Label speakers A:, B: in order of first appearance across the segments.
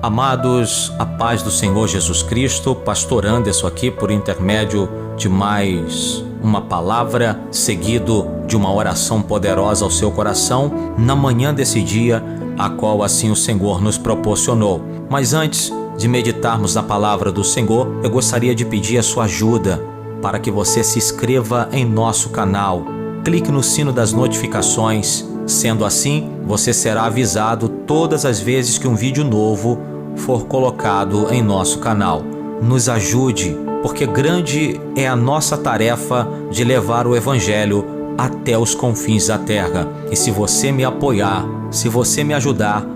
A: Amados, a paz do Senhor Jesus Cristo, Pastor Anderson aqui por intermédio de mais uma palavra, seguido de uma oração poderosa ao seu coração, na manhã desse dia, a qual assim o Senhor nos proporcionou. Mas antes de meditarmos na palavra do Senhor, eu gostaria de pedir a sua ajuda para que você se inscreva em nosso canal. Clique no sino das notificações. Sendo assim, você será avisado todas as vezes que um vídeo novo for colocado em nosso canal. Nos ajude, porque grande é a nossa tarefa de levar o Evangelho até os confins da terra. E se você me apoiar, se você me ajudar,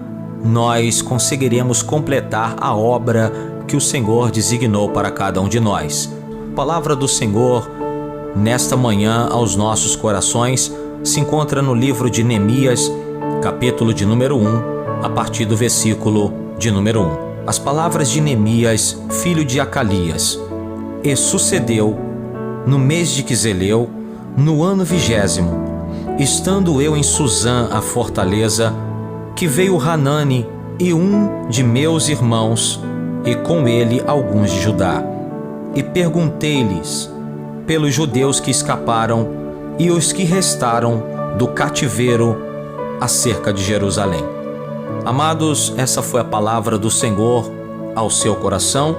A: nós conseguiremos completar a obra que o Senhor designou para cada um de nós. Palavra do Senhor nesta manhã aos nossos corações se encontra no livro de Neemias, capítulo de número 1, a partir do versículo de número 1. As palavras de Neemias, filho de Acalias. E sucedeu, no mês de Quisleu, no ano 20º, estando eu em Susã, a fortaleza, que veio Hanani e um de meus irmãos, e com ele alguns de Judá. E perguntei-lhes pelos judeus que escaparam e os que restaram do cativeiro acerca de Jerusalém. Amados, essa foi a palavra do Senhor ao seu coração.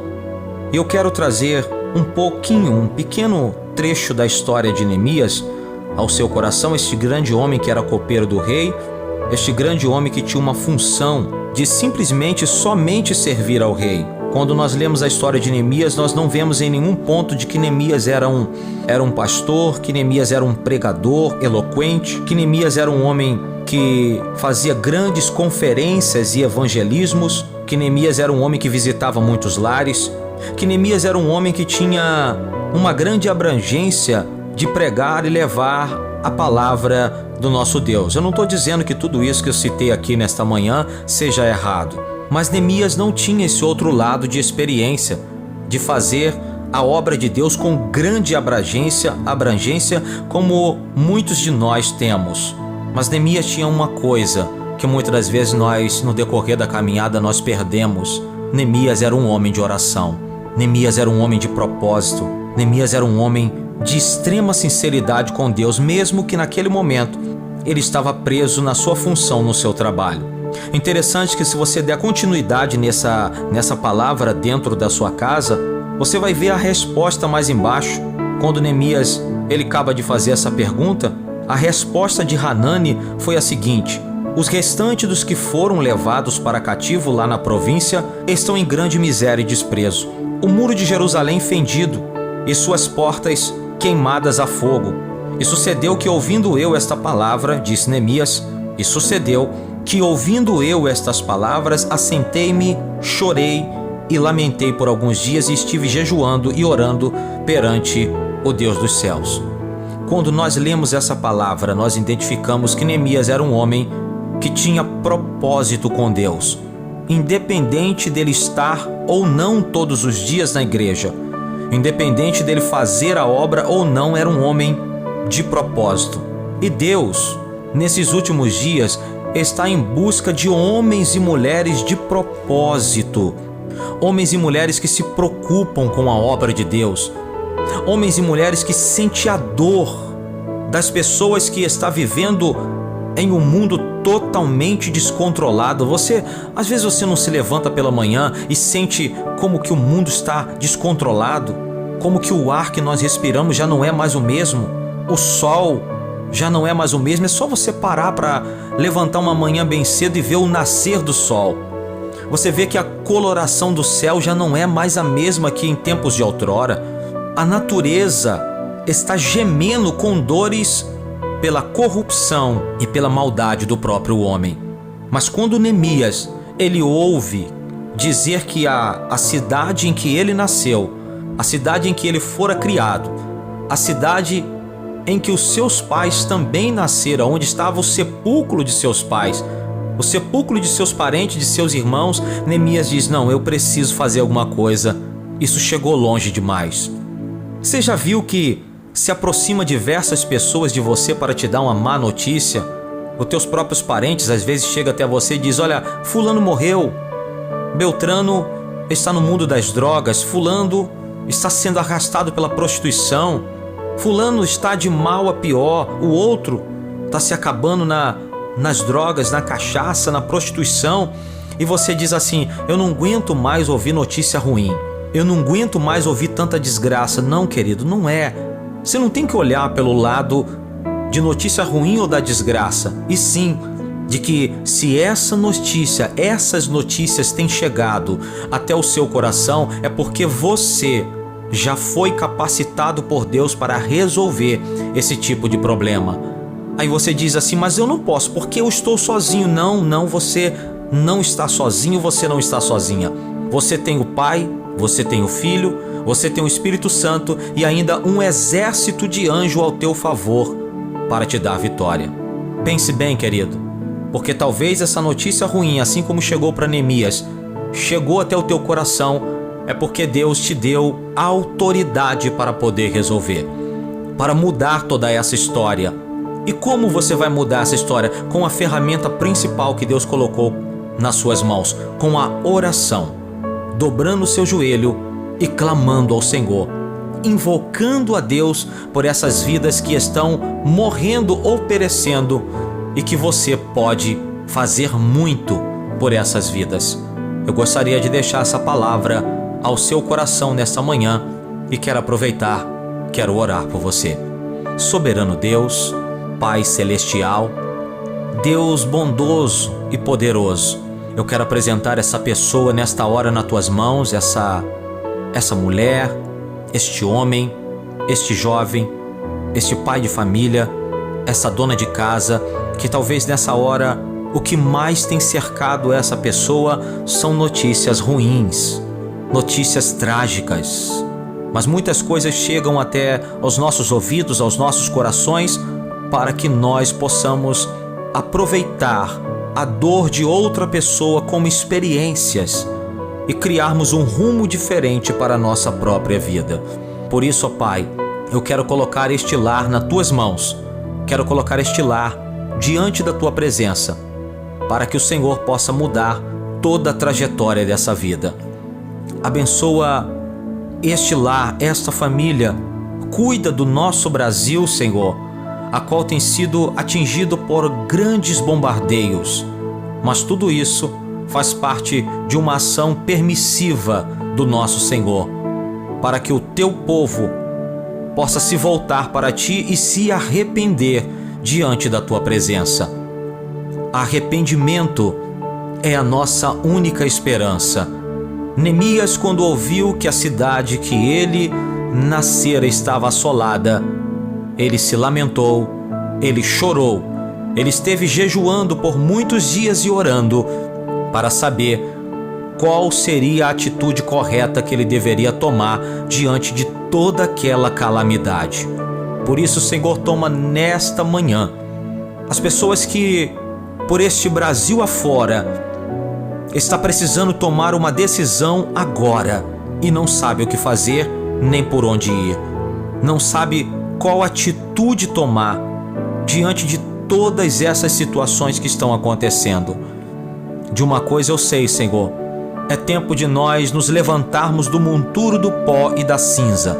A: E eu quero trazer um pequeno trecho da história de Neemias ao seu coração. Este grande homem que era copeiro do rei, este grande homem que tinha uma função de simplesmente somente servir ao rei. Quando nós lemos a história de Neemias, nós não vemos em nenhum ponto de que Neemias era um pastor, que Neemias era um pregador eloquente, que Neemias era um homem que fazia grandes conferências e evangelismos, que Neemias era um homem que visitava muitos lares, que Neemias era um homem que tinha uma grande abrangência de pregar e levar a palavra do nosso Deus. Eu não estou dizendo que tudo isso que eu citei aqui nesta manhã seja errado, mas Neemias não tinha esse outro lado de experiência, de fazer a obra de Deus com grande abrangência como muitos de nós temos. Mas Neemias tinha uma coisa que muitas das vezes nós, no decorrer da caminhada, nós perdemos. Neemias era um homem de oração. Neemias era um homem de propósito. Neemias era um homem de extrema sinceridade com Deus, mesmo que naquele momento ele estava preso na sua função, no seu trabalho. Interessante que se você der continuidade nessa palavra dentro da sua casa, você vai ver a resposta mais embaixo. Quando Neemias ele acaba de fazer essa pergunta, a resposta de Hanani foi a seguinte: os restantes dos que foram levados para cativo lá na província estão em grande miséria e desprezo. O muro de Jerusalém fendido e suas portas queimadas a fogo. E sucedeu que ouvindo eu esta palavra, disse Neemias, e sucedeu que ouvindo eu estas palavras, assentei-me, chorei e lamentei por alguns dias e estive jejuando e orando perante o Deus dos céus. Quando nós lemos essa palavra, nós identificamos que Neemias era um homem que tinha propósito com Deus. Independente dele estar ou não todos os dias na igreja, independente dele fazer a obra ou não, era um homem de propósito. E Deus, nesses últimos dias, está em busca de homens e mulheres de propósito. Homens e mulheres que se preocupam com a obra de Deus. Homens e mulheres que sentem a dor das pessoas que estão vivendo em um mundo totalmente descontrolado. Às vezes você não se levanta pela manhã e sente como que o mundo está descontrolado, como que o ar que nós respiramos já não é mais o mesmo, o sol já não é mais o mesmo. É só você parar para levantar uma manhã bem cedo e ver o nascer do sol. Você vê que a coloração do céu já não é mais a mesma que em tempos de outrora. A natureza está gemendo com dores pela corrupção e pela maldade do próprio homem. Mas quando Neemias ele ouve dizer que a cidade em que ele nasceu, a cidade em que ele fora criado, a cidade em que os seus pais também nasceram, onde estava o sepulcro de seus pais, o sepulcro de seus parentes, de seus irmãos, Neemias diz: não, eu preciso fazer alguma coisa, isso chegou longe demais. Você já viu que se aproxima diversas pessoas de você para te dar uma má notícia? Os teus próprios parentes às vezes chegam até você e dizem: olha, fulano morreu. Beltrano está no mundo das drogas, fulano está sendo arrastado pela prostituição, fulano está de mal a pior, o outro está se acabando nas drogas, na cachaça, na prostituição, e você diz assim: eu não aguento mais ouvir notícia ruim, eu não aguento mais ouvir tanta desgraça. Não, querido, não é. Você não tem que olhar pelo lado de notícia ruim ou da desgraça, e sim de que se essas notícias têm chegado até o seu coração, é porque você já foi capacitado por Deus para resolver esse tipo de problema. Aí você diz assim: mas eu não posso, porque eu estou sozinho. Não, você não está sozinho, você não está sozinha. Você tem o Pai, você tem o Filho, você tem o Espírito Santo e ainda um exército de anjos ao teu favor para te dar a vitória. Pense bem, querido, porque talvez essa notícia ruim, assim como chegou para Neemias, chegou até o teu coração, é porque Deus te deu autoridade para poder resolver, para mudar toda essa história. E como você vai mudar essa história? Com a ferramenta principal que Deus colocou nas suas mãos, com a oração, dobrando o seu joelho e clamando ao Senhor, invocando a Deus por essas vidas que estão morrendo ou perecendo, e que você pode fazer muito por essas vidas. Eu gostaria de deixar essa palavra ao seu coração nesta manhã e quero aproveitar, quero orar por você. Soberano Deus, Pai Celestial, Deus bondoso e poderoso, eu quero apresentar essa pessoa nesta hora nas tuas mãos, essa mulher, este homem, este jovem, este pai de família, essa dona de casa, que talvez nessa hora o que mais tem cercado essa pessoa são notícias ruins, notícias trágicas. Mas muitas coisas chegam até aos nossos ouvidos, aos nossos corações, para que nós possamos aproveitar a dor de outra pessoa como experiências e criarmos um rumo diferente para a nossa própria vida. Por isso, ó Pai, eu quero colocar este lar nas tuas mãos, quero colocar este lar diante da tua presença, para que o Senhor possa mudar toda a trajetória dessa vida. Abençoa este lar, esta família, cuida do nosso Brasil, Senhor, a qual tem sido atingido por grandes bombardeios, mas tudo isso faz parte de uma ação permissiva do nosso Senhor, para que o teu povo possa se voltar para ti e se arrepender diante da tua presença. Arrependimento é a nossa única esperança. Neemias, quando ouviu que a cidade que ele nascera estava assolada, ele se lamentou, ele chorou, ele esteve jejuando por muitos dias e orando para saber qual seria a atitude correta que ele deveria tomar diante de toda aquela calamidade. Por isso, Senhor, toma nesta manhã as pessoas que por este Brasil afora está precisando tomar uma decisão agora e não sabe o que fazer nem por onde ir, não sabe qual atitude tomar diante de todas essas situações que estão acontecendo. De uma coisa eu sei, Senhor, é tempo de nós nos levantarmos do monturo do pó e da cinza.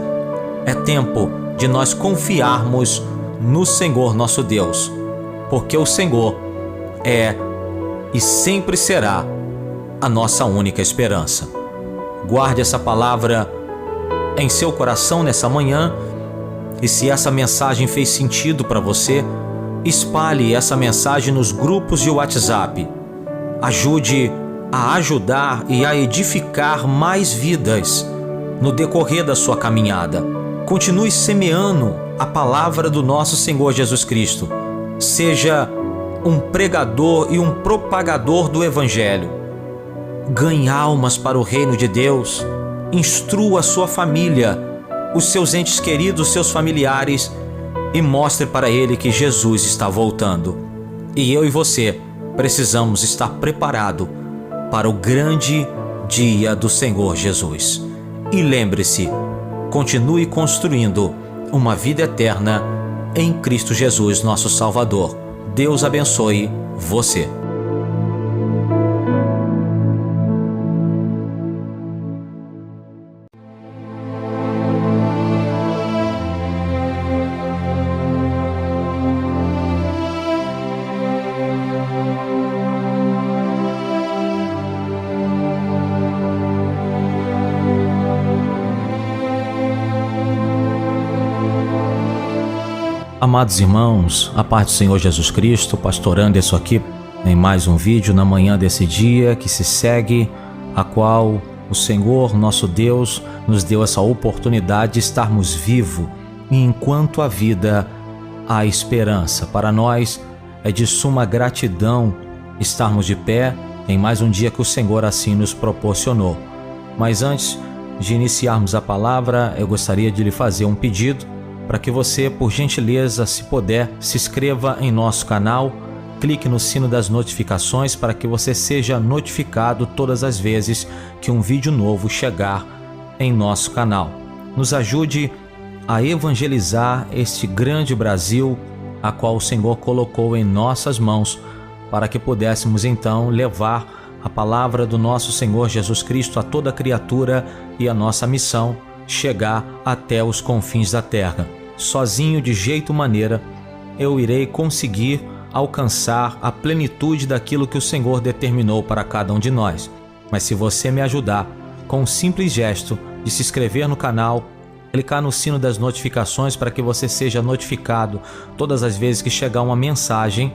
A: É tempo de nós confiarmos no Senhor nosso Deus, porque o Senhor é e sempre será a nossa única esperança. Guarde essa palavra em seu coração nessa manhã, e se essa mensagem fez sentido para você, espalhe essa mensagem nos grupos de WhatsApp. Ajude a ajudar e a edificar mais vidas no decorrer da sua caminhada. Continue semeando a palavra do nosso Senhor Jesus Cristo. Seja um pregador e um propagador do Evangelho. Ganhe almas para o reino de Deus. Instrua a sua família, os seus entes queridos, os seus familiares, e mostre para ele que Jesus está voltando. E eu e você precisamos estar preparados para o grande dia do Senhor Jesus. E lembre-se, continue construindo uma vida eterna em Cristo Jesus, nosso Salvador. Deus abençoe você. Amados irmãos, a paz do Senhor Jesus Cristo, pastor Anderson aqui em mais um vídeo na manhã desse dia que se segue, a qual o Senhor, nosso Deus, nos deu essa oportunidade de estarmos vivos e enquanto a vida há esperança. Para nós é de suma gratidão estarmos de pé em mais um dia que o Senhor assim nos proporcionou. Mas antes de iniciarmos a palavra, eu gostaria de lhe fazer um pedido para que você, por gentileza, se puder, se inscreva em nosso canal, clique no sino das notificações para que você seja notificado todas as vezes que um vídeo novo chegar em nosso canal. Nos ajude a evangelizar este grande Brasil, a qual o Senhor colocou em nossas mãos, para que pudéssemos então levar a palavra do nosso Senhor Jesus Cristo a toda criatura e a nossa missão chegar até os confins da terra. Sozinho, de jeito maneira, eu irei conseguir alcançar a plenitude daquilo que o Senhor determinou para cada um de nós. Mas se você me ajudar com um simples gesto de se inscrever no canal, clicar no sino das notificações para que você seja notificado todas as vezes que chegar uma mensagem,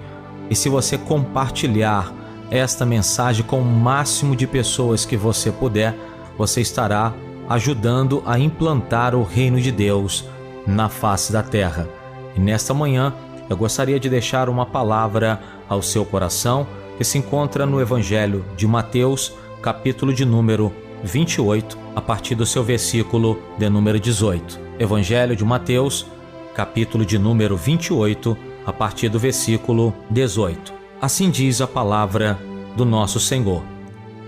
A: e se você compartilhar esta mensagem com o máximo de pessoas que você puder, você estará ajudando a implantar o reino de Deus na face da terra. E nesta manhã eu gostaria de deixar uma palavra ao seu coração que se encontra no Evangelho de Mateus, capítulo de número 28, a partir do seu versículo de número 18. Evangelho de Mateus, capítulo de número 28, a partir do versículo 18. Assim diz a palavra do nosso Senhor.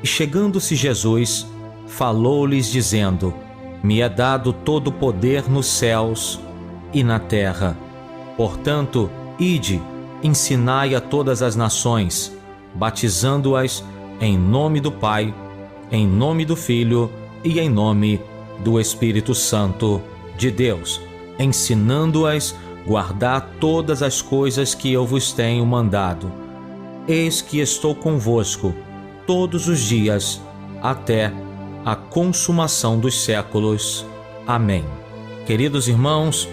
A: E chegando-se Jesus, falou-lhes dizendo: Me é dado todo o poder nos céus e na terra. Portanto, ide, ensinai a todas as nações, batizando-as em nome do Pai, em nome do Filho e em nome do Espírito Santo de Deus, ensinando-as a guardar todas as coisas que eu vos tenho mandado. Eis que estou convosco todos os dias, até a consumação dos séculos. Amém. Queridos irmãos,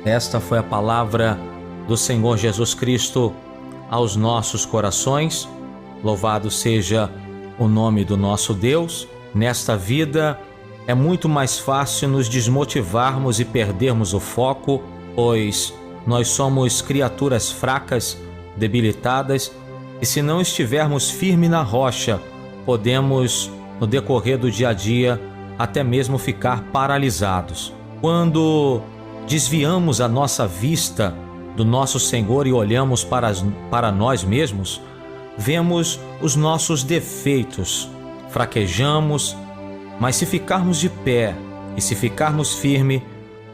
A: esta foi a palavra do Senhor Jesus Cristo aos nossos corações. Louvado seja o nome do nosso Deus. Nesta vida é muito mais fácil nos desmotivarmos e perdermos o foco, pois nós somos criaturas fracas, debilitadas, e se não estivermos firmes na rocha, podemos, no decorrer do dia a dia, até mesmo ficar paralisados. Quando desviamos a nossa vista do nosso Senhor e olhamos para nós mesmos, vemos os nossos defeitos, fraquejamos, mas se ficarmos de pé e se ficarmos firmes,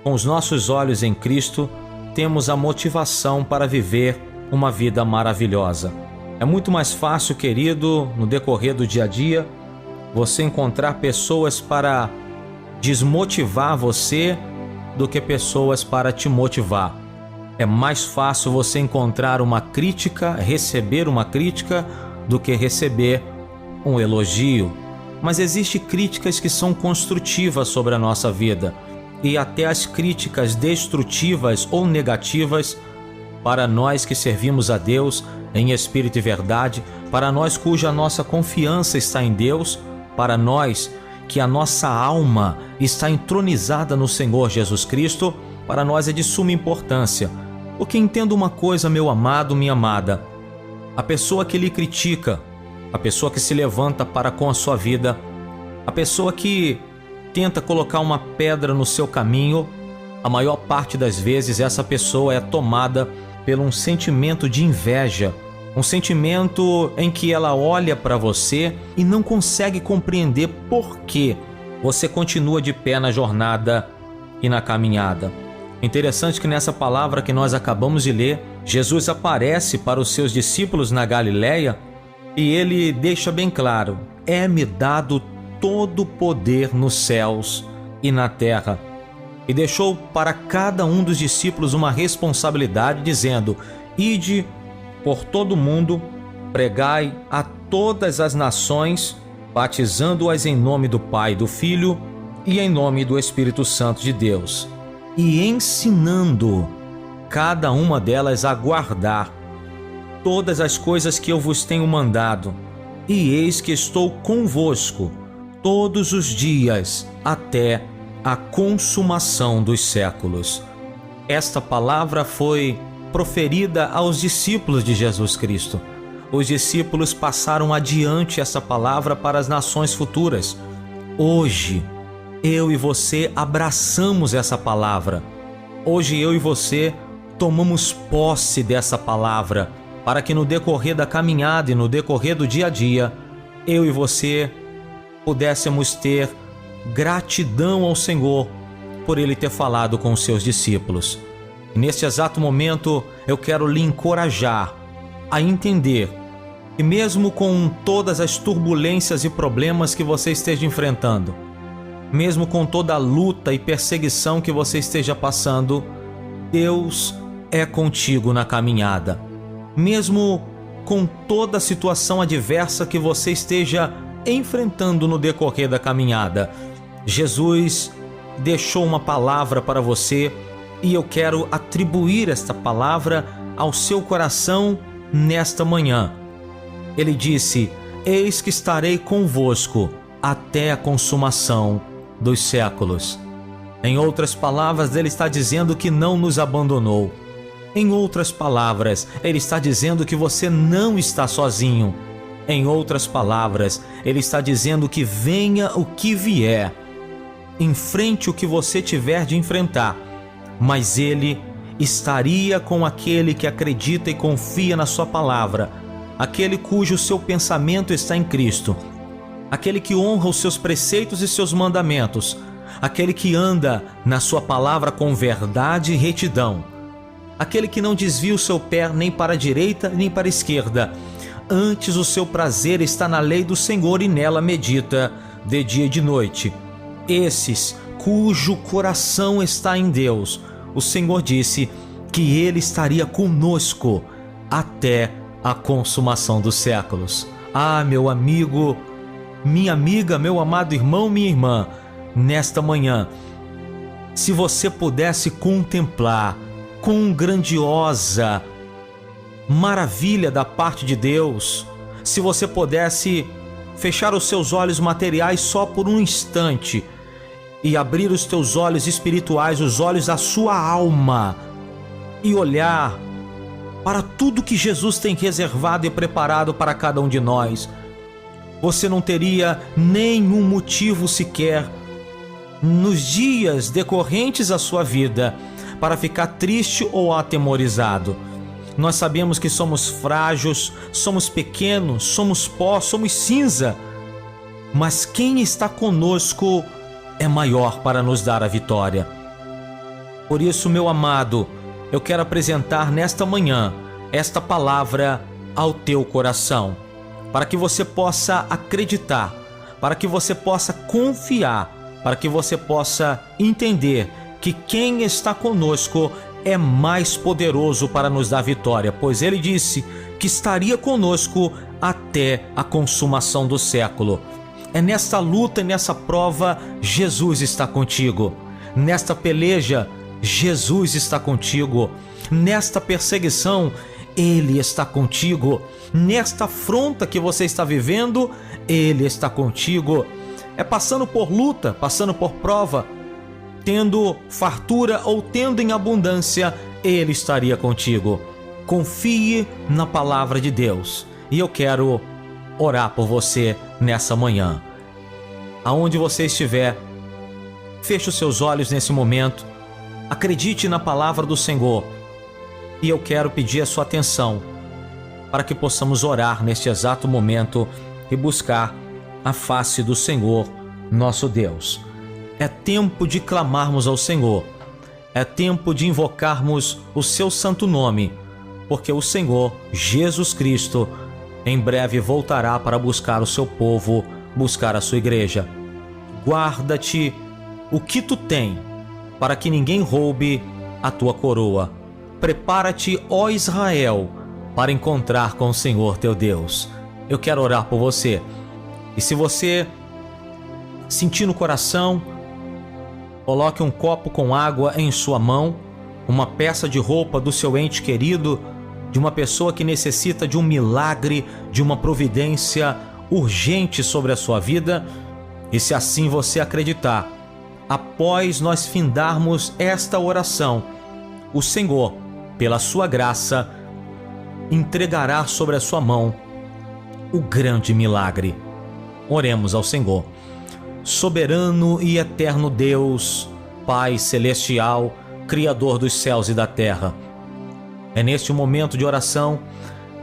A: com os nossos olhos em Cristo, temos a motivação para viver uma vida maravilhosa. É muito mais fácil, querido, no decorrer do dia a dia, você encontrar pessoas para desmotivar você do que pessoas para te motivar. É mais fácil você encontrar uma crítica, receber uma crítica, do que receber um elogio. Mas existem críticas que são construtivas sobre a nossa vida, e até as críticas destrutivas ou negativas, para nós que servimos a Deus em espírito e verdade, para nós cuja nossa confiança está em Deus, para nós que a nossa alma está entronizada no Senhor Jesus Cristo, para nós é de suma importância. Porque entenda uma coisa, meu amado, minha amada: a pessoa que lhe critica, a pessoa que se levanta para com a sua vida, a pessoa que tenta colocar uma pedra no seu caminho, a maior parte das vezes essa pessoa é tomada por um sentimento de inveja, um sentimento em que ela olha para você e não consegue compreender por que você continua de pé na jornada e na caminhada. Interessante que nessa palavra que nós acabamos de ler, Jesus aparece para os seus discípulos na Galileia e ele deixa bem claro: é-me dado todo o poder nos céus e na terra. E deixou para cada um dos discípulos uma responsabilidade, dizendo: ide por todo o mundo, pregai a todas as nações, batizando-as em nome do Pai, do Filho e em nome do Espírito Santo de Deus, e ensinando cada uma delas a guardar todas as coisas que eu vos tenho mandado. E eis que estou convosco todos os dias até a consumação dos séculos. Esta palavra foi proferida aos discípulos de Jesus Cristo. Os discípulos passaram adiante essa palavra para as nações futuras. Hoje, eu e você abraçamos essa palavra. Hoje eu e você tomamos posse dessa palavra para que no decorrer da caminhada e no decorrer do dia a dia, eu e você pudéssemos ter gratidão ao Senhor por Ele ter falado com os seus discípulos. E neste exato momento, eu quero lhe encorajar a entender que mesmo com todas as turbulências e problemas que você esteja enfrentando, mesmo com toda a luta e perseguição que você esteja passando, Deus é contigo na caminhada. Mesmo com toda a situação adversa que você esteja enfrentando no decorrer da caminhada, Jesus deixou uma palavra para você e eu quero atribuir esta palavra ao seu coração nesta manhã. Ele disse: eis que estarei convosco até a consumação dos séculos. Em outras palavras, ele está dizendo que não nos abandonou. Em outras palavras, ele está dizendo que você não está sozinho. Em outras palavras, ele está dizendo que venha o que vier, enfrente o que você tiver de enfrentar, mas ele estaria com aquele que acredita e confia na sua palavra, aquele cujo seu pensamento está em Cristo, aquele que honra os seus preceitos e seus mandamentos, aquele que anda na sua palavra com verdade e retidão, aquele que não desvia o seu pé nem para a direita nem para a esquerda. Antes o seu prazer está na lei do Senhor e nela medita de dia e de noite. Esses cujo coração está em Deus, o Senhor disse que Ele estaria conosco até a consumação dos séculos. Ah, meu amigo, minha amiga, meu amado irmão, minha irmã, nesta manhã, se você pudesse contemplar com grandiosa maravilha da parte de Deus, se você pudesse fechar os seus olhos materiais só por um instante e abrir os teus olhos espirituais, os olhos da sua alma, e olhar para tudo que Jesus tem reservado e preparado para cada um de nós, você não teria nenhum motivo sequer nos dias decorrentes à sua vida para ficar triste ou atemorizado. Nós sabemos que somos frágeis, somos pequenos, somos pó, somos cinza, mas quem está conosco é maior para nos dar a vitória. Por isso, meu amado, eu quero apresentar nesta manhã esta palavra ao teu coração, para que você possa acreditar, para que você possa confiar, para que você possa entender que quem está conosco é mais poderoso para nos dar vitória, pois ele disse que estaria conosco até a consumação do século. É nesta luta e nessa prova, Jesus está contigo. Nesta peleja, Jesus está contigo. Nesta perseguição, Ele está contigo. Nesta afronta que você está vivendo, Ele está contigo. É passando por luta, passando por prova, tendo fartura ou tendo em abundância, Ele estaria contigo. Confie na palavra de Deus. E eu quero orar por você nessa manhã. Aonde você estiver, feche os seus olhos nesse momento, acredite na palavra do Senhor. E eu quero pedir a sua atenção para que possamos orar neste exato momento e buscar a face do Senhor, nosso Deus. É tempo de clamarmos ao Senhor, é tempo de invocarmos o seu santo nome, porque o Senhor, Jesus Cristo, em breve voltará para buscar o seu povo, buscar a sua igreja. Guarda-te o que tu tem, para que ninguém roube a tua coroa. Prepara-te, ó Israel, para encontrar com o Senhor teu Deus. Eu quero orar por você. E se você sentir no coração, coloque um copo com água em sua mão uma peça de roupa do seu ente querido, de uma pessoa que necessita de um milagre, de uma providência urgente sobre a sua vida. E se assim você acreditar, após nós findarmos esta oração, o Senhor, pela sua graça, entregará sobre a sua mão o grande milagre. Oremos ao Senhor. Soberano e eterno Deus, Pai celestial, Criador dos céus e da terra, é neste momento de oração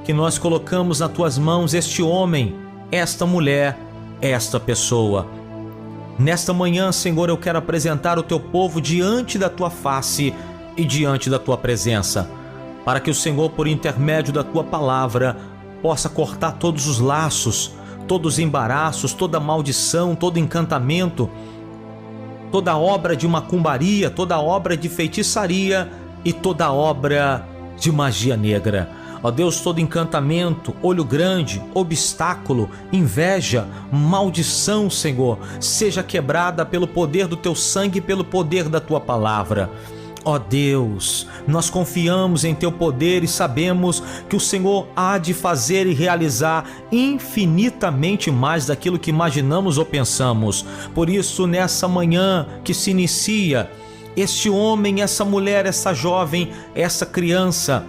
A: que nós colocamos nas tuas mãos este homem, esta mulher, esta pessoa. Nesta manhã, Senhor, eu quero apresentar o teu povo diante da tua face e diante da tua presença, para que o Senhor, por intermédio da tua palavra, possa cortar todos os laços, todos os embaraços, toda maldição, todo encantamento, toda obra de macumbaria, toda obra de feitiçaria e toda obra de magia negra. Ó Deus, todo encantamento, olho grande, obstáculo, inveja, maldição, Senhor, seja quebrada pelo poder do teu sangue e pelo poder da tua palavra. Ó Deus, nós confiamos em teu poder e sabemos que o Senhor há de fazer e realizar infinitamente mais daquilo que imaginamos ou pensamos. Por isso, nessa manhã que se inicia, este homem, essa mulher, essa jovem, essa criança,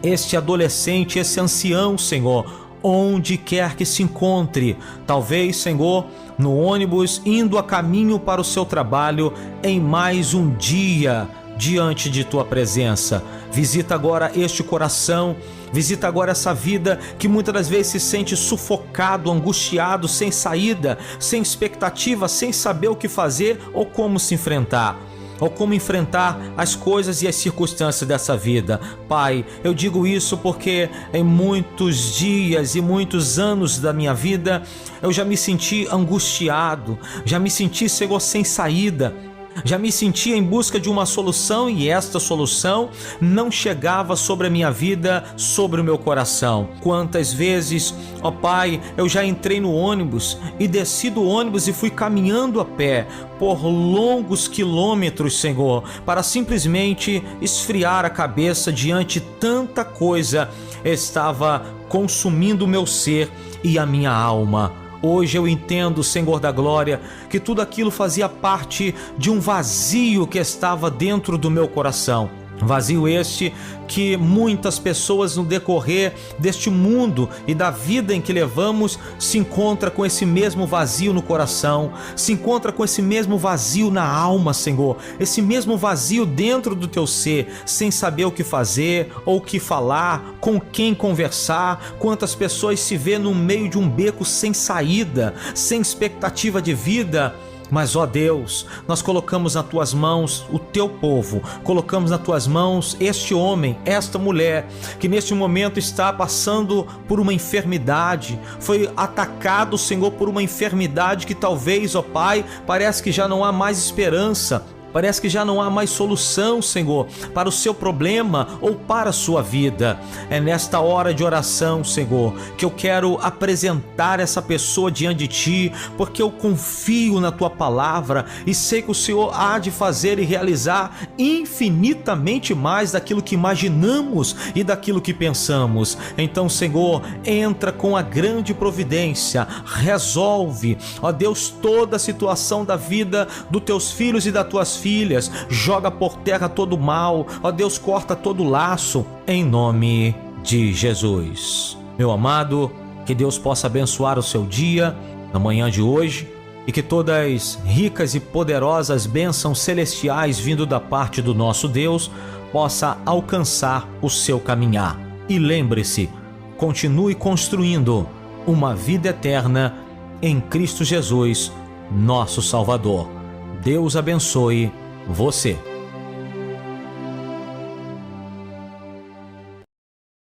A: este adolescente, esse ancião, Senhor, onde quer que se encontre, talvez, Senhor, no ônibus, indo a caminho para o seu trabalho, em mais um dia diante de tua presença. Visita agora este coração, visita agora essa vida que muitas das vezes se sente sufocado, angustiado, sem saída, sem expectativa, sem saber o que fazer ou como se enfrentar, ou como enfrentar as coisas e as circunstâncias dessa vida. Pai, eu digo isso porque em muitos dias e muitos anos da minha vida eu já me senti angustiado, já me senti, Senhor, sem saída, já me sentia em busca de uma solução e esta solução não chegava sobre a minha vida, sobre o meu coração. Quantas vezes, ó Pai, eu já entrei no ônibus e desci do ônibus e fui caminhando a pé por longos quilômetros, Senhor, para simplesmente esfriar a cabeça diante de tanta coisa estava consumindo o meu ser e a minha alma. Hoje eu entendo, Senhor da glória, que tudo aquilo fazia parte de um vazio que estava dentro do meu coração. Vazio este que muitas pessoas no decorrer deste mundo e da vida em que levamos se encontra com esse mesmo vazio no coração, se encontra com esse mesmo vazio na alma, Senhor, esse mesmo vazio dentro do teu ser, sem saber o que fazer ou o que falar, com quem conversar. Quantas pessoas se vê no meio de um beco sem saída, sem expectativa de vida. Mas, ó Deus, nós colocamos nas tuas mãos o teu povo, colocamos nas tuas mãos este homem, esta mulher, que neste momento está passando por uma enfermidade, foi atacado, Senhor, por uma enfermidade que talvez, ó Pai, parece que já não há mais esperança. Parece que já não há mais solução, Senhor, para o seu problema ou para a sua vida. É nesta hora de oração, Senhor, que eu quero apresentar essa pessoa diante de Ti, porque eu confio na Tua palavra e sei que o Senhor há de fazer e realizar infinitamente mais daquilo que imaginamos e daquilo que pensamos. Então, Senhor, entra com a grande providência, resolve, ó Deus, toda a situação da vida dos Teus filhos e das Tuas filhas, joga por terra todo o mal, ó Deus, corta todo laço, em nome de Jesus. Meu amado, que Deus possa abençoar o seu dia, na manhã de hoje, e que todas as ricas e poderosas bênçãos celestiais vindo da parte do nosso Deus possa alcançar o seu caminhar. E lembre-se, continue construindo uma vida eterna em Cristo Jesus, nosso Salvador. Deus abençoe você.